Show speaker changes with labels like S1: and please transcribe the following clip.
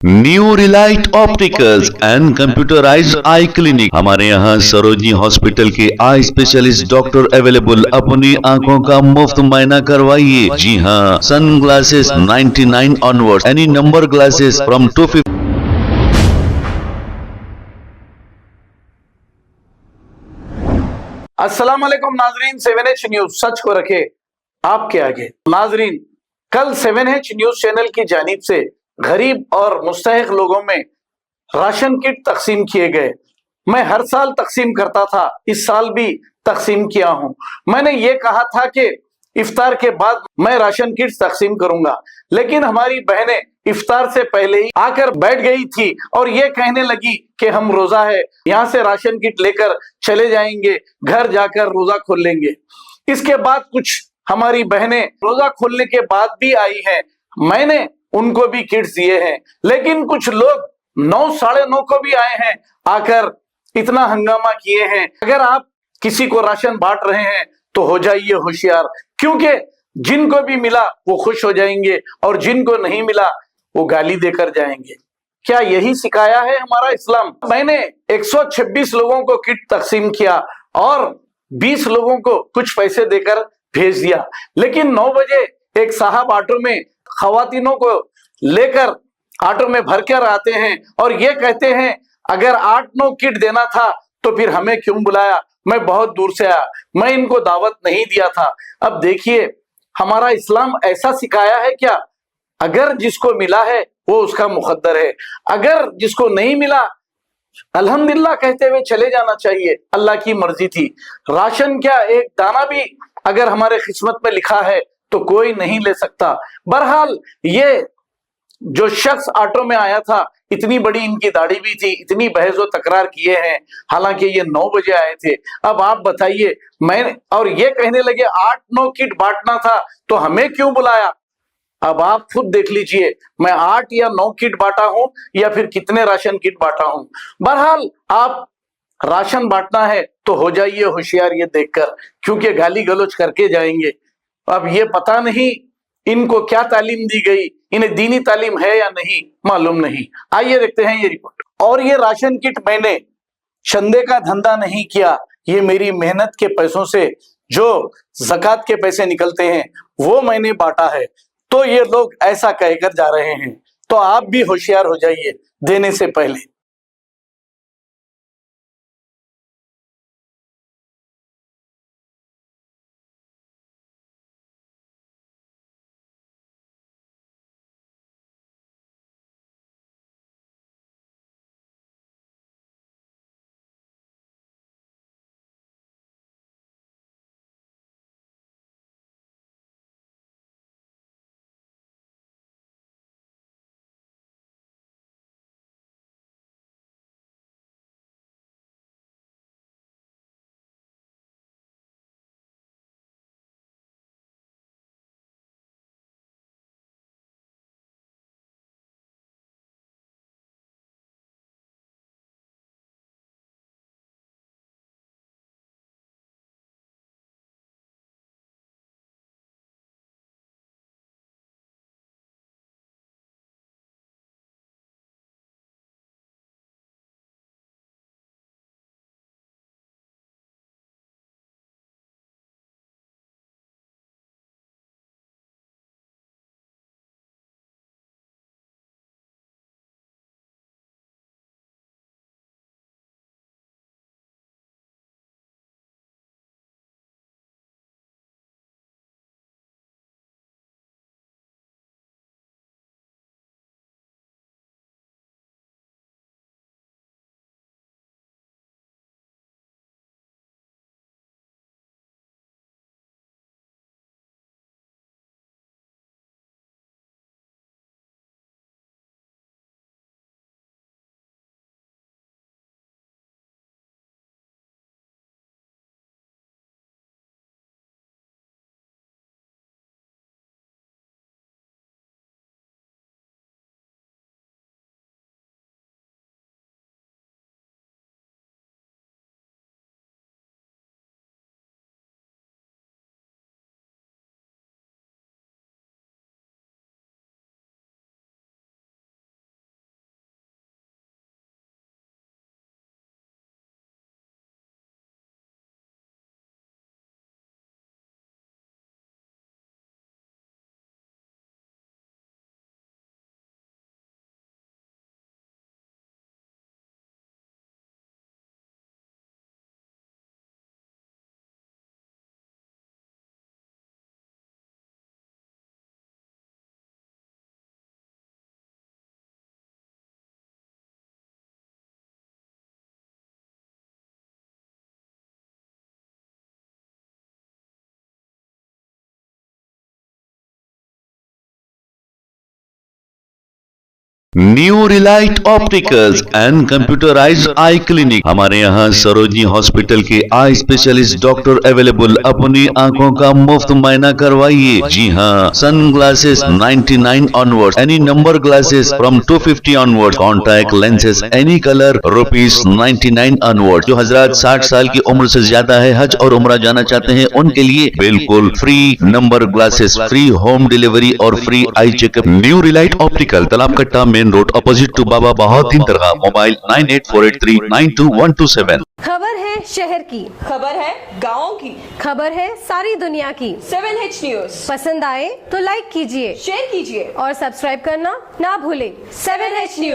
S1: New Relight opticals and computerised I clinic. हमारे यहाँ Sarojini hospital के आई स्पेशलिस्ट डॉक्टर अवेलेबल। अपनी आंखों का मुफ्त मुआयना करवाइए। जी हाँ, sunglasses 99 onward, any number glasses from 250।
S2: अस्सलाम वालेकुम नाजरीन, 7H न्यूज सच को रखे आपके आगे। नाजरीन, कल 7H न्यूज चैनल की जानिब से गरीब और मुस्तहिक लोगों में राशन किट तकसीम किए गए। मैं हर साल तकसीम करता था, इस साल भी तकसीम किया हूं। मैंने ये कहा था कि इफ्तार के बाद मैं राशन किट तकसीम करूंगा, लेकिन हमारी बहनें इफ्तार से पहले ही आकर बैठ गई थी और ये कहने लगी कि हम रोजा है, यहाँ से राशन किट लेकर चले जाएंगे, घर जाकर रोजा खोल लेंगे। इसके बाद कुछ हमारी बहनें रोजा खोलने के बाद भी आई हैं, मैंने उनको भी किट्स दिए हैं, लेकिन कुछ लोग 9 साढ़े 9 को भी आए हैं, आकर इतना हंगामा किए हैं। अगर आप किसी को राशन बांट रहे हैं तो हो जाइए होशियार, क्योंकि जिनको भी मिला वो खुश हो जाएंगे और जिनको नहीं मिला वो गाली देकर जाएंगे। क्या यही सिखाया है हमारा इस्लाम? मैंने 126 लोगों को किट तकसीम किया और 20 लोगों को कुछ पैसे देकर भेज दिया, लेकिन 9 बजे एक साहब ऑटो में खवातीनों को लेकर ऑटो में भरकर आते हैं और ये कहते हैं अगर 8-9 किट देना था तो फिर हमें क्यों बुलाया, मैं बहुत दूर से आया, मैं इनको दावत नहीं दिया था। अब देखिए, हमारा इस्लाम ऐसा सिखाया है क्या? अगर जिसको मिला है वो उसका मुकद्दर है, अगर जिसको नहीं मिला अल्हम्दुलिल्लाह कहते हुए चले जाना चाहिए, अल्लाह की मर्जी थी। राशन क्या एक दाना भी अगर हमारे किस्मत में लिखा है तो कोई नहीं ले सकता। बहरहाल ये जो शख्स ऑटो में आया था, इतनी बड़ी इनकी दाढ़ी भी थी, इतनी बहस व तकरार किए हैं, हालांकि ये 9 बजे आए थे। अब आप बताइए, मैं और ये कहने लगे 8-9 किट बांटना था तो हमें क्यों बुलाया? अब आप खुद देख लीजिए, मैं 8 या 9 किट बांटा हूं या फिर कितने राशन किट बांटा हूं। बहरहाल आप राशन बांटना है तो हो जाइए होशियार ये देखकर, क्योंकि गाली गलौज करके जाएंगे। अब ये पता नहीं इनको क्या तालीम दी गई, इन्हें दीनी तालीम है या नहीं मालूम नहीं। आइए देखते हैं ये रिपोर्ट। और ये राशन किट मैंने चंदे का धंधा नहीं किया, ये मेरी मेहनत के पैसों से जो ज़कात के पैसे निकलते हैं वो मैंने बांटा है। तो ये लोग ऐसा कहकर जा रहे हैं, तो आप भी होशियार हो जाइए देने से पहले।
S1: New Relight opticals and computerised I clinic. हमारे यहाँ सरोजनी हॉस्पिटल के आई स्पेशलिस्ट डॉक्टर अवेलेबल। अपनी आंखों का मुफ्त मुआयना करवाइए। जी हाँ, sunglasses 99 onward, any number glasses from 250 onward, contact lenses any colour ₹99 onward. जो हजरात 60 साल की उम्र से ज्यादा है, हज और उम्रा जाना चाहते हैं, उनके लिए बिल्कुल free number glasses, free home delivery और free eye checkup. New relight optical, Talab Katta, main road, opposite to Baba Bahauddin दरगाह। मोबाइल 9848392127।
S3: खबर है शहर की,
S4: खबर है गाँव की,
S3: खबर है सारी दुनिया की।
S4: 7H न्यूज
S3: पसंद आए तो लाइक कीजिए,
S4: शेयर कीजिए
S3: और सब्सक्राइब करना ना भूलें।
S4: 7H news.